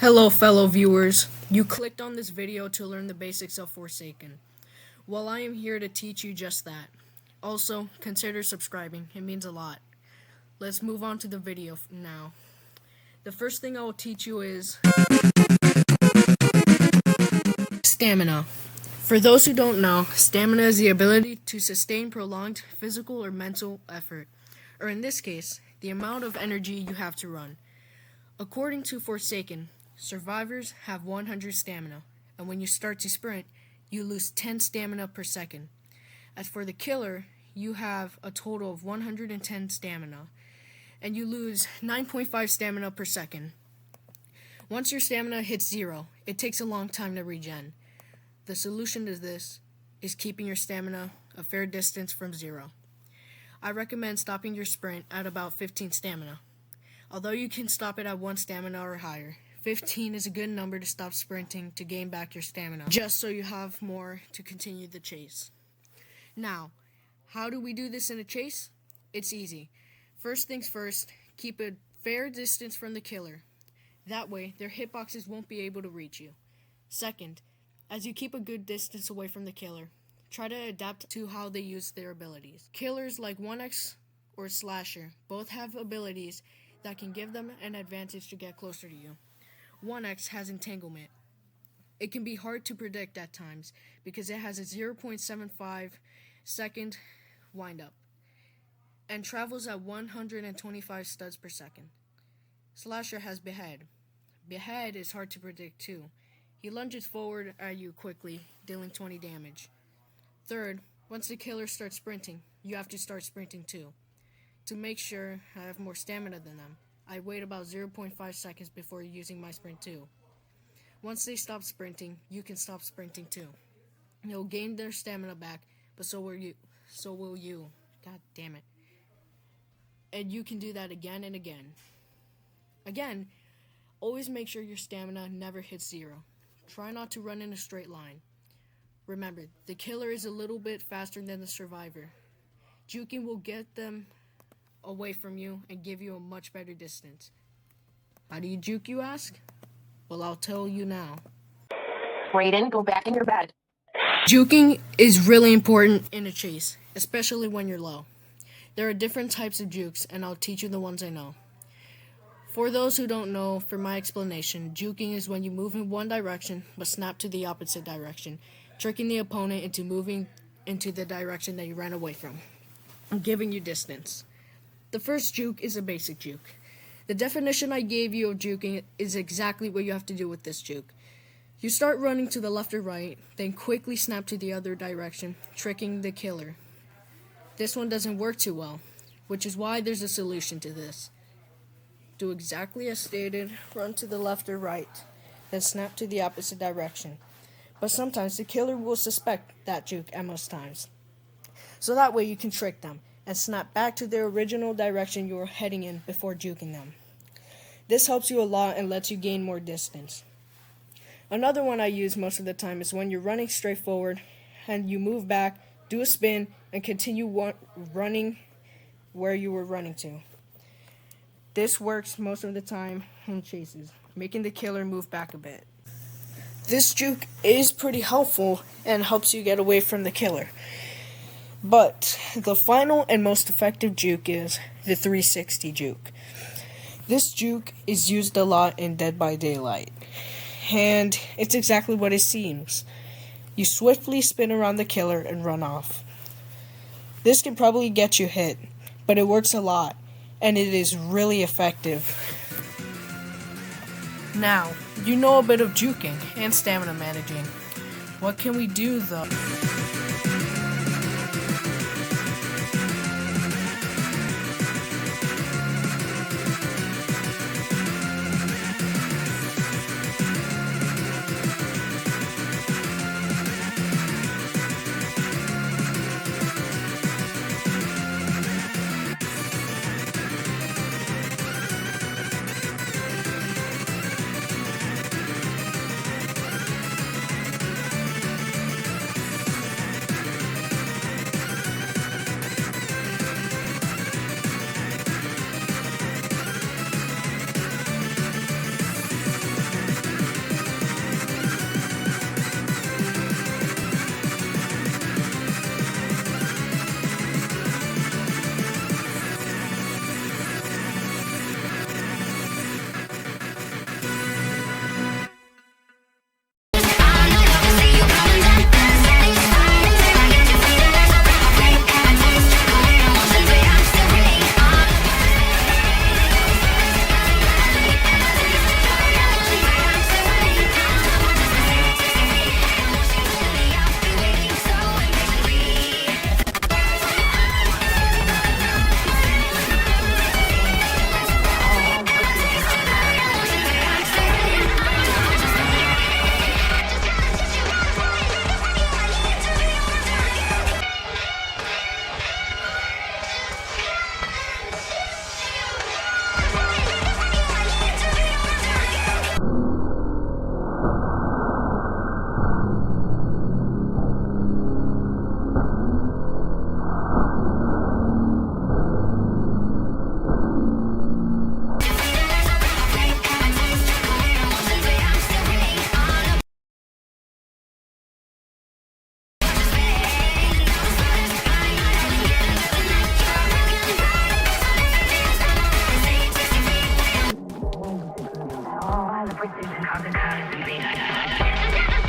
Hello, fellow viewers. You clicked on this video to learn the basics of Forsaken. Well, I am here to teach you just that. Also, consider subscribing. It means a lot. Let's move on to the video now. The first thing I will teach you is stamina. For those who don't know, stamina is the ability to sustain prolonged physical or mental effort, or in this case, the amount of energy you have to run. According to Forsaken, survivors have 100 stamina, and when you start to sprint, you lose 10 stamina per second. As for the killer, you have a total of 110 stamina, and you lose 9.5 stamina per second. Once your stamina hits 0, it takes a long time to regen. The solution to this is keeping your stamina a fair distance from 0. I recommend stopping your sprint at about 15 stamina. Although you can stop it at 1 stamina or higher, 15 is a good number to stop sprinting to gain back your stamina, just so you have more to continue the chase. Now, how do we do this in a chase? It's easy. First things first, keep a fair distance from the killer. That way, their hitboxes won't be able to reach you. Second, as you keep a good distance away from the killer, try to adapt to how they use their abilities. Killers like 1x or Slasher both have abilities that can give them an advantage to get closer to you. 1x has entanglement. It can be hard to predict at times because it has a 0.75 second windup and travels at 125 studs per second. Slasher has behead. Behead is hard to predict too. He lunges forward at you quickly, dealing 20 damage. Third, once the killer starts sprinting, you have to start sprinting too. To make sure I have more stamina than them, I wait about 0.5 seconds before using my sprint too. Once they stop sprinting, you can stop sprinting too. You'll gain their stamina back, but so will you. God damn it. And you can do that again and again. Again, always make sure your stamina never hits 0. Try not to run in a straight line. Remember, the killer is a little bit faster than the survivor. Juking will get them away from you and give you a much better distance. How do you juke, you ask? Well, I'll tell you now. Brayden, go back in your bed. Juking is really important in a chase, especially when you're low. There are different types of jukes, and I'll teach you the ones I know. For those who don't know, for my explanation, juking is when you move in one direction but snap to the opposite direction, tricking the opponent into moving into the direction that you ran away from, and giving you distance. The first juke is a basic juke. The definition I gave you of juking is exactly what you have to do with this juke. You start running to the left or right, then quickly snap to the other direction, tricking the killer. This one doesn't work too well, which is why there's a solution to this. Do exactly as stated, run to the left or right, then snap to the opposite direction. But sometimes the killer will suspect that juke at most times. So that way you can trick them and snap back to their original direction you were heading in before juking them. This helps you a lot and lets you gain more distance. Another one I use most of the time is when you're running straight forward and you move back, do a spin, and continue running where you were running to. This works most of the time in chases, making the killer move back a bit. This juke is pretty helpful and helps you get away from the killer. But the final and most effective juke is the 360 juke. This juke is used a lot in Dead by Daylight, and it's exactly what it seems. You swiftly spin around the killer and run off. This can probably get you hit, but it works a lot, and it is really effective. Now, you know a bit of juking and stamina managing. What can we do though? voices and how the crowd is moving.